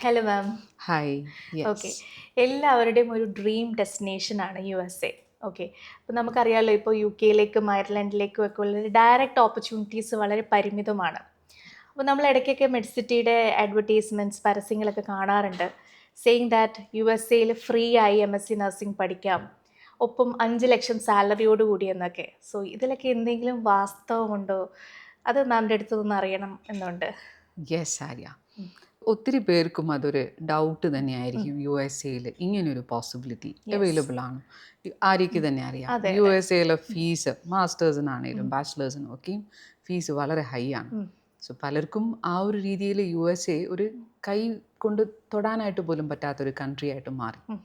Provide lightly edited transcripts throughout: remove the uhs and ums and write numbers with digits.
Hello ma'am. Hi. Okay. Yes. എല്ലാവരുടെയും ഒരു dream ഡെസ്റ്റിനേഷനാണ് USA. Okay. അപ്പോൾ നമുക്കറിയാമല്ലോ ഇപ്പോൾ യുകെയിലേക്കും അയർലൻഡിലേക്കും ഒക്കെ ഉള്ള ഡയറക്റ്റ് ഓപ്പർച്യൂണിറ്റീസ് വളരെ പരിമിതമാണ്. അപ്പോൾ നമ്മൾ ഇടയ്ക്കൊക്കെ മെഡ്സിറ്റിയുടെ അഡ്വർടൈസ്മെൻറ്റ്സ് പരസ്യങ്ങളൊക്കെ കാണാറുണ്ട്. സെയിങ് ദാറ്റ് USA ഫ്രീ ആയി MSc നഴ്സിംഗ് പഠിക്കാം. ഒപ്പം 5 ലക്ഷം സാലറിയോട് കൂടി എന്നൊക്കെ. സോ ഇതിലൊക്കെ എന്തെങ്കിലും വാസ്തവമുണ്ടോ? അത് മാമിൻ്റെ അടുത്ത് നിന്ന് അറിയണം എന്നുണ്ട്. യെസ് ആര്യ. ഉം. ഒത്തിരി പേർക്കും അതൊരു ഡൗട്ട് ഉം. തന്നെയായിരിക്കും യു എസ് എയിൽ ഇങ്ങനൊരു പോസിബിലിറ്റി യെസ്. അവൈലബിൾ ആണ്. ആര്യയ്ക്ക് തന്നെ അറിയാം അതെ യു അതെ. എസ് എയിലെ ഫീസ് മാസ്റ്റേഴ്സിനാണേലും ഉം. ബാച്ചിലേഴ്സിനും ഒക്കെയും ഫീസ് വളരെ ഹൈ ആണ്. ഉം. സോ പലർക്കും ആ ഒരു രീതിയിൽ യു എസ് എ ഒരു കൈ കൊണ്ട് തൊടാനായിട്ട് പോലും പറ്റാത്തൊരു കൺട്രി ആയിട്ട് മാറി. ഉം.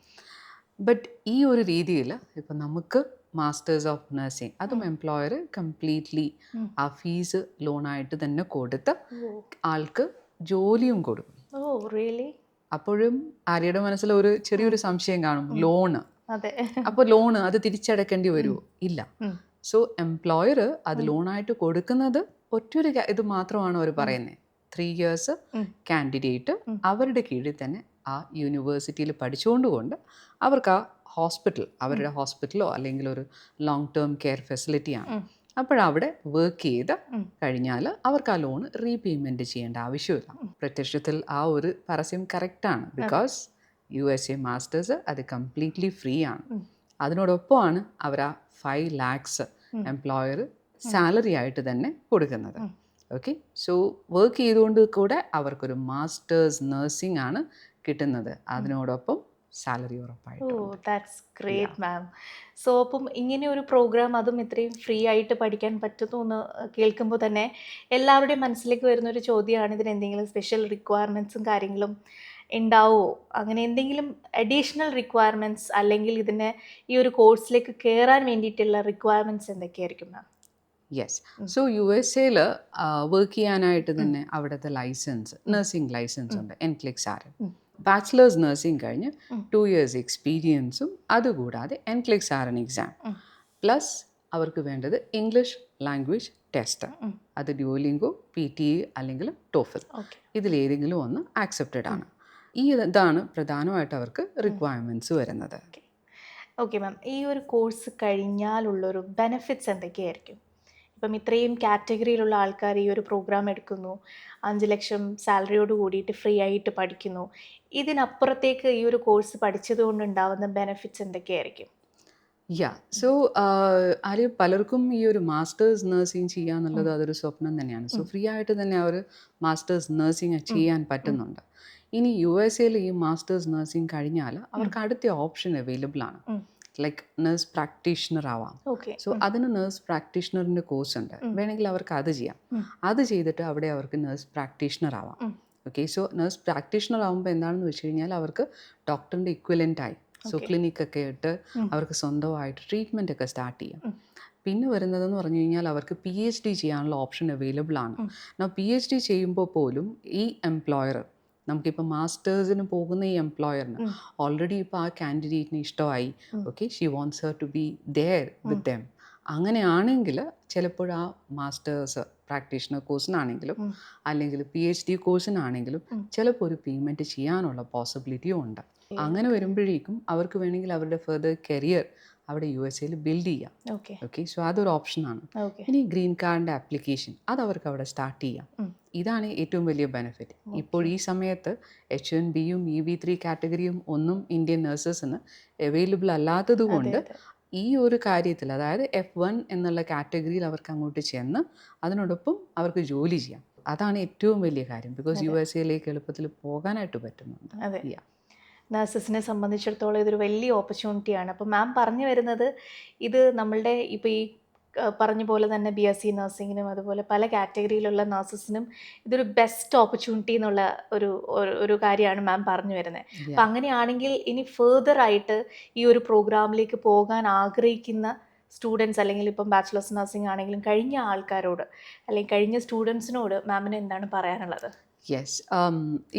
ബട്ട് ഈ ഒരു രീതിയിൽ ഇപ്പം നമുക്ക് മാസ്റ്റേഴ്സ് ഓഫ് നഴ്സിംഗ് അതും ഉം. എംപ്ലോയർ കംപ്ലീറ്റ്ലി ഉം. ആ ഫീസ് ലോണായിട്ട് തന്നെ കൊടുത്ത് ഓ. ആൾക്ക് ജോലിയും കൊടുക്കും. Oh really? അപ്പോഴും ആര്യയുടെ മനസ്സിൽ ഒരു ചെറിയൊരു സംശയം കാണും, ഉം. ലോണ്. അതെ. അപ്പോൾ ലോണ് അത് തിരിച്ചടക്കേണ്ടി ഉം. വരുമോ? ഇല്ല. ഉം. സോ എംപ്ലോയർ അത് ഉം. ലോണായിട്ട് കൊടുക്കുന്നത് ഒറ്റൊരു ഇത് മാത്രമാണ് അവർ ഉം. പറയുന്നത്. 3 ഇയേഴ്സ് ഉം. കാൻഡിഡേറ്റ് ഉം. അവരുടെ കീഴിൽ തന്നെ ആ യൂണിവേഴ്സിറ്റിയിൽ പഠിച്ചുകൊണ്ടുകൊണ്ട് അവർക്ക് ആ ഹോസ്പിറ്റൽ, ഉം. അവരുടെ ഹോസ്പിറ്റലോ അല്ലെങ്കിൽ ഒരു ലോങ് ടേം കെയർ ഫെസിലിറ്റിയാണ്, ഉം. അപ്പോഴവിടെ വർക്ക് ചെയ്ത് ഉം. കഴിഞ്ഞാൽ അവർക്ക് ആ ലോൺ റീപേയ്മെൻറ്റ് ചെയ്യേണ്ട ആവശ്യമില്ല. ഉം. പ്രത്യക്ഷത്തിൽ ആ ഒരു പരസ്യം കറക്റ്റാണ്. അതെ. ബിക്കോസ് USA മാസ്റ്റേഴ്സ് അത് കംപ്ലീറ്റ്ലി ഫ്രീ ആണ്. ഉം. അതിനോടൊപ്പമാണ് അവർ ആ 5 lakhs ഉം. എംപ്ലോയർ സാലറി ആയിട്ട് തന്നെ കൊടുക്കുന്നത്. ഉം. ഓക്കെ. സോ വർക്ക് ചെയ്തുകൊണ്ട് കൂടെ അവർക്കൊരു മാസ്റ്റേഴ്സ് നഴ്സിംഗ് ആണ് കിട്ടുന്നത്. അതിനോടൊപ്പം സാലറി ഓ ഉറപ്പായിട്ടുണ്ട്. That's yeah. Great ma'am. So അപ്പം ഇങ്ങനെ ഒരു പ്രോഗ്രാം അതും ഇത്രയും ഫ്രീ ആയിട്ട് പഠിക്കാൻ പറ്റുന്നു എന്ന് കേൾക്കുമ്പോൾ തന്നെ എല്ലാവരുടെയും മനസ്സിലേക്ക് വരുന്ന ഒരു ചോദ്യമാണ്, ഇതിന് എന്തെങ്കിലും സ്പെഷ്യൽ റിക്വയർമെൻറ്റ്സും കാര്യങ്ങളും ഉണ്ടാവുമോ? അങ്ങനെ എന്തെങ്കിലും അഡീഷണൽ റിക്വയർമെൻറ്റ്സ് അല്ലെങ്കിൽ ഇതിന് ഈ ഒരു കോഴ്സിലേക്ക് കയറാൻ വേണ്ടിയിട്ടുള്ള റിക്വയർമെൻറ്റ്സ് എന്തൊക്കെയായിരിക്കും മാം? യെസ്. ഉം. സോ യു എസ് എയിൽ വർക്ക് ചെയ്യാനായിട്ട് ഉം. തന്നെ അവിടുത്തെ ലൈസൻസ്, നഴ്സിംഗ് ലൈസൻസ് ഉം. ഉണ്ട്, എൻക്ലിക്സ് ആർ. ഉം. ബാച്ചിലേഴ്സ് നഴ്സിംഗ് കഴിഞ്ഞ് ഉം. 2 ഇയേഴ്സ് എക്സ്പീരിയൻസും അതുകൂടാതെ എൻക്ലിക്സ് ആർ എൻ എക്സാം ഉം. പ്ലസ് അവർക്ക് വേണ്ടത് ഇംഗ്ലീഷ് ലാംഗ്വേജ് ടെസ്റ്റ്. ഉം. അത് ഡ്യൂലിംഗോ PTE അല്ലെങ്കിൽ ടോഫിൽ, ഓക്കെ. ഇതിലേതെങ്കിലും ഒന്ന് ആക്സെപ്റ്റഡ് ആണ്. ഇതാണ് പ്രധാനമായിട്ട് അവർക്ക് റിക്വയർമെൻറ്റ്സ് വരുന്നത്. ഓക്കെ. Okay ma'am. ഈ ഒരു കോഴ്സ് കഴിഞ്ഞാലുള്ളൊരു ബെനഫിറ്റ്സ് എന്തൊക്കെയായിരിക്കും? ഇപ്പം ഇത്രയും കാറ്റഗറിയിലുള്ള ആൾക്കാർ ഈ ഒരു പ്രോഗ്രാം എടുക്കുന്നു, 5 ലക്ഷം സാലറിയോട് കൂടിയിട്ട് ഫ്രീ ആയിട്ട് പഠിക്കുന്നു. ഇതിനപ്പുറത്തേക്ക് ഈ ഒരു കോഴ്സ് പഠിച്ചത് കൊണ്ടുണ്ടാവുന്ന ബെനഫിറ്റ്സ് എന്തൊക്കെയായിരിക്കും? യാ. സോ ആര് പലർക്കും ഈ ഒരു മാസ്റ്റേഴ്സ് നഴ്സിംഗ് ചെയ്യാന്നുള്ളത് ഉം. അതൊരു സ്വപ്നം തന്നെയാണ്. സോ ഉം. ഫ്രീ ആയിട്ട് തന്നെ അവർ മാസ്റ്റേഴ്സ് നഴ്സിംഗ് ഉം. ചെയ്യാൻ ഉം. പറ്റുന്നുണ്ട്. ഇനി USA ഈ മാസ്റ്റേഴ്സ് നഴ്സിംഗ് കഴിഞ്ഞാൽ ഉം. അവർക്ക് അടുത്ത ഓപ്ഷൻ അവൈലബിൾ ആണ്. ഉം. ലൈക്ക് നഴ്സ് പ്രാക്ടീഷണർ ആവാം. ഓക്കെ. സോ ഉം. അതിന് നഴ്സ് പ്രാക്ടീഷണറിൻ്റെ കോഴ്സ് ഉണ്ട്. ഉം. വേണമെങ്കിൽ അവർക്ക് അത് ചെയ്യാം. ഉം. അത് ചെയ്തിട്ട് അവിടെ അവർക്ക് നഴ്സ് പ്രാക്ടീഷണർ ആവാം. ഉം. ഓക്കെ. സോ നഴ്സ് പ്രാക്ടീഷണർ ആകുമ്പോൾ എന്താണെന്ന് വെച്ച് കഴിഞ്ഞാൽ അവർക്ക് ഡോക്ടറിൻ്റെ ഇക്വലൻ്റ് ആയി. So okay. ക്ലിനിക്കൊക്കെ ഇട്ട് ഉം. അവർക്ക് സ്വന്തമായിട്ട് ട്രീറ്റ്മെൻ്റ് ഒക്കെ സ്റ്റാർട്ട് ചെയ്യാം. ഉം. പിന്നെ വരുന്നതെന്ന് പറഞ്ഞു കഴിഞ്ഞാൽ അവർക്ക് PhD ചെയ്യാനുള്ള ഓപ്ഷൻ അവൈലബിൾ ആണ്. ഉം. PhD ചെയ്യുമ്പോൾ പോലും ഈ എംപ്ലോയർ, നമുക്കിപ്പോൾ മാസ്റ്റേഴ്സിന് പോകുന്ന ഈ എംപ്ലോയറിന് ഉം. ഓൾറെഡി ഇപ്പോൾ ആ കാൻഡിഡേറ്റിന് ഇഷ്ടമായി. ഉം. Okay, she wants her to be there with them. അങ്ങനെയാണെങ്കിൽ ചിലപ്പോൾ ആ മാസ്റ്റേഴ്സ് പ്രാക്ടീഷണർ കോഴ്സിനാണെങ്കിലും ഉം. അല്ലെങ്കിൽ PhD കോഴ്സിനാണെങ്കിലും ഉം. ചിലപ്പോൾ ഒരു പേയ്മെൻറ്റ് ചെയ്യാനുള്ള പോസിബിലിറ്റിയും ഉണ്ട്. അങ്ങനെ വരുമ്പോഴേക്കും അവർക്ക് വേണമെങ്കിൽ അവരുടെ ഫെർദർ കരിയർ അവിടെ USA ബിൽഡ് ചെയ്യാം. ഓക്കെ. ഓക്കെ. സോ അതൊരു ഓപ്ഷനാണ്. ഓക്കെ. ഇനി ഗ്രീൻ കാർഡിൻ്റെ ആപ്ലിക്കേഷൻ അത് അവർക്ക് അവിടെ സ്റ്റാർട്ട് ചെയ്യാം. ഉം. ഇതാണ് ഏറ്റവും വലിയ ബെനിഫിറ്റ്. ഇപ്പോൾ ഈ സമയത്ത് H1Bയും EB3 കാറ്റഗറിയും ഒന്നും ഇന്ത്യൻ നഴ്സസിന് അവൈലബിൾ അല്ലാത്തത് അതെ കൊണ്ട് അതെ. ഈ ഒരു കാര്യത്തിൽ, അതായത് F1 എന്നുള്ള കാറ്റഗറിയിൽ അവർക്ക് അങ്ങോട്ട് ചെന്ന് അതിനോടൊപ്പം അവർക്ക് ജോലി ചെയ്യാം. അതാണ് ഏറ്റവും വലിയ കാര്യം. ബിക്കോസ് അതെ. USA എളുപ്പത്തിൽ പോകാനായിട്ട് പറ്റുന്നുണ്ട്. അതെ. യാ. നഴ്സസിനെ സംബന്ധിച്ചിടത്തോളം ഇതൊരു വലിയ ഓപ്പർച്യൂണിറ്റിയാണ്. അപ്പോൾ മാം പറഞ്ഞു വരുന്നത് ഇത് നമ്മളുടെ ഇപ്പോൾ ഈ പറഞ്ഞ പോലെ തന്നെ BSc നഴ്സിങ്ങിനും അതുപോലെ പല കാറ്റഗറിയിലുള്ള നഴ്സസിനും ഇതൊരു ബെസ്റ്റ് ഓപ്പർച്യൂണിറ്റി എന്നുള്ള ഒരു ഒരു കാര്യമാണ് മാം പറഞ്ഞു വരുന്നത്. അപ്പം യാ. അങ്ങനെയാണെങ്കിൽ ഇനി ഫേർദർ ആയിട്ട് ഈ ഒരു പ്രോഗ്രാമിലേക്ക് പോകാൻ ആഗ്രഹിക്കുന്ന സ്റ്റുഡൻസ് അല്ലെങ്കിൽ ഇപ്പം ബാച്ചിലേഴ്സ് നഴ്സിംഗ് ആണെങ്കിലും കഴിഞ്ഞ ആൾക്കാരോട് അല്ലെങ്കിൽ കഴിഞ്ഞ സ്റ്റുഡൻസിനോട് മാമിന് എന്താണ് പറയാനുള്ളത്? യെസ്.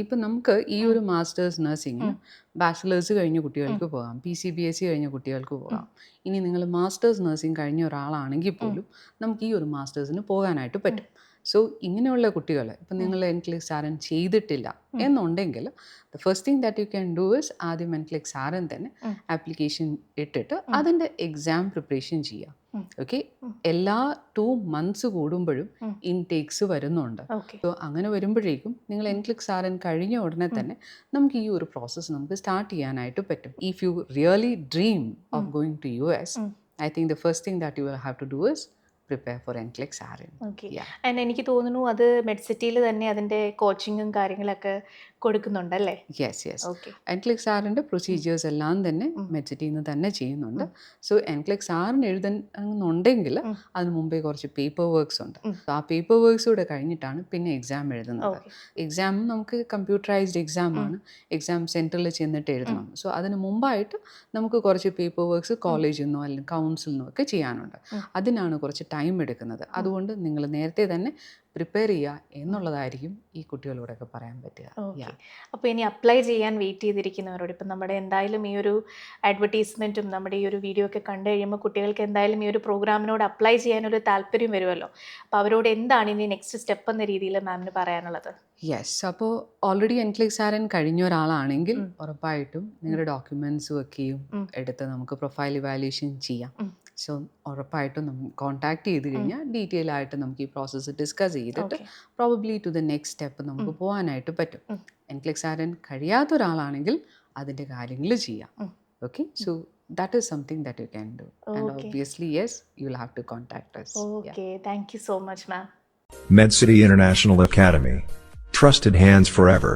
ഇപ്പം നമുക്ക് ഈ ഉം. ഒരു മാസ്റ്റേഴ്സ് നഴ്സിംഗിന് ഉം. ബാച്ചിലേഴ്സ് കഴിഞ്ഞ ഉം. കുട്ടികൾക്ക് പോകാം, PCBSc കഴിഞ്ഞ കുട്ടികൾക്ക് ഉം. പോകാം. ഇനി നിങ്ങൾ മാസ്റ്റേഴ്സ് നഴ്സിംഗ് കഴിഞ്ഞ ഒരാളാണെങ്കിൽ ഉം. പോലും നമുക്ക് ഈ ഒരു മാസ്റ്റേഴ്സിന് പോകാനായിട്ട് ഉം. പറ്റും. സോ ഇങ്ങനെയുള്ള കുട്ടികൾ ഇപ്പം നിങ്ങൾ എൻക്ലിക്സ് ആർ എൻ ചെയ്തിട്ടില്ല എന്നുണ്ടെങ്കിൽ the first thing that you can do is ആദ്യം എൻക്ലിക്സ് ആർ എൻ തന്നെ ആപ്ലിക്കേഷൻ ഇട്ടിട്ട് അതിൻ്റെ എക്സാം പ്രിപ്പറേഷൻ ചെയ്യുക. ഓക്കെ, എല്ലാ 2 months കൂടുമ്പോഴും ഇൻടേക്സ് വരുന്നുണ്ട്. സോ അങ്ങനെ വരുമ്പോഴേക്കും നിങ്ങൾ എൻക്ലിക്സ് ആർ എൻ കഴിഞ്ഞ ഉടനെ തന്നെ നമുക്ക് ഈ ഒരു പ്രോസസ്സ് നമുക്ക് സ്റ്റാർട്ട് ചെയ്യാനായിട്ട് പറ്റും. If you really dream of going to US, I think the first thing that you will have to do is prepare for NCLEX RN. Okay. And എനിക്ക് തോന്നുന്നു അത് മെഡ്സിറ്റിയിൽ തന്നെ അതിൻ്റെ കോച്ചിങ്ങും കാര്യങ്ങളൊക്കെ കൊടുക്കുന്നുണ്ടല്ലേ? Yes yes. ഓക്കെ. NCLEX ആറിൻ്റെ പ്രൊസീജിയേഴ്സ് എല്ലാം തന്നെ മെഡ്സിറ്റിയിൽ നിന്ന് തന്നെ ചെയ്യുന്നുണ്ട്. സോ NCLEX ആറിന് എഴുതുന്നുണ്ടെങ്കിൽ അതിന് മുമ്പേ കുറച്ച് പേപ്പർ വർക്ക്സ് ഉണ്ട്. ആ പേപ്പർ വർക്ക്സ് കൂടെ കഴിഞ്ഞിട്ടാണ് പിന്നെ എക്സാം എഴുതുന്നത്. എക്സാം നമുക്ക് കമ്പ്യൂട്ടറൈസ്ഡ് എക്സാം ആണ്. എക്സാം സെൻറ്ററിൽ ചെന്നിട്ട് എഴുതണം. സോ അതിന് മുമ്പായിട്ട് നമുക്ക് കുറച്ച് പേപ്പർ വർക്ക്സ് കോളേജിൽ നിന്നോ അല്ലെങ്കിൽ കൗൺസിലിൽ നിന്നോ ഒക്കെ ചെയ്യാനുണ്ട്. അതിനാണ് കുറച്ച് ടൈം എടുക്കുന്നത്. അതുകൊണ്ട് നിങ്ങൾ നേരത്തെ തന്നെ പ്രിപ്പയർ ചെയ്യുക എന്നുള്ളതായിരിക്കും ഈ കുട്ടികളോടൊക്കെ പറയാൻ പറ്റുക. അപ്പോൾ ഇനി അപ്ലൈ ചെയ്യാൻ വെയിറ്റ് ചെയ്തിരിക്കുന്നവരോട്, ഇപ്പം നമ്മുടെ എന്തായാലും ഈ ഒരു അഡ്വർടൈസ്മെൻറ്റും നമ്മുടെ ഈ ഒരു വീഡിയോ ഒക്കെ കണ്ടു കഴിയുമ്പോൾ കുട്ടികൾക്ക് എന്തായാലും ഈ ഒരു പ്രോഗ്രാമിനോട് അപ്ലൈ ചെയ്യാനൊരു താല്പര്യം വരുമല്ലോ. അപ്പോൾ അവരോട് എന്താണ് ഇനി നെക്സ്റ്റ് സ്റ്റെപ്പ് എന്ന രീതിയിൽ മാമിന് പറയാനുള്ളത്? യെസ്, അപ്പോൾ ഓൾറെഡി NCLEX RN കഴിഞ്ഞ ഒരാളാണെങ്കിൽ ഉറപ്പായിട്ടും നിങ്ങളുടെ ഡോക്യുമെൻറ്റ്സും ഒക്കെയും എടുത്ത് നമുക്ക് പ്രൊഫൈൽ ഇവാലുവേഷൻ ചെയ്യാം. സോ ഉറപ്പായിട്ടും നമുക്ക് കോൺടാക്ട് ചെയ്ത് കഴിഞ്ഞാൽ ഡീറ്റെയിൽ ആയിട്ട് നമുക്ക് ഈ പ്രോസസ്സ് ഡിസ്കസ് ചെയ്തിട്ട് probably to the next step നമുക്ക് പോകാനായിട്ട് പറ്റും. NCLEX RN കഴിയാത്ത ഒരാളാണെങ്കിൽ അതിൻ്റെ കാര്യങ്ങൾ ചെയ്യാം. Okay, so that is something that you can do. And obviously, yes, you will have to contact us. Okay, thank you so much, ma'am. MedCity International Academy. Trusted hands forever.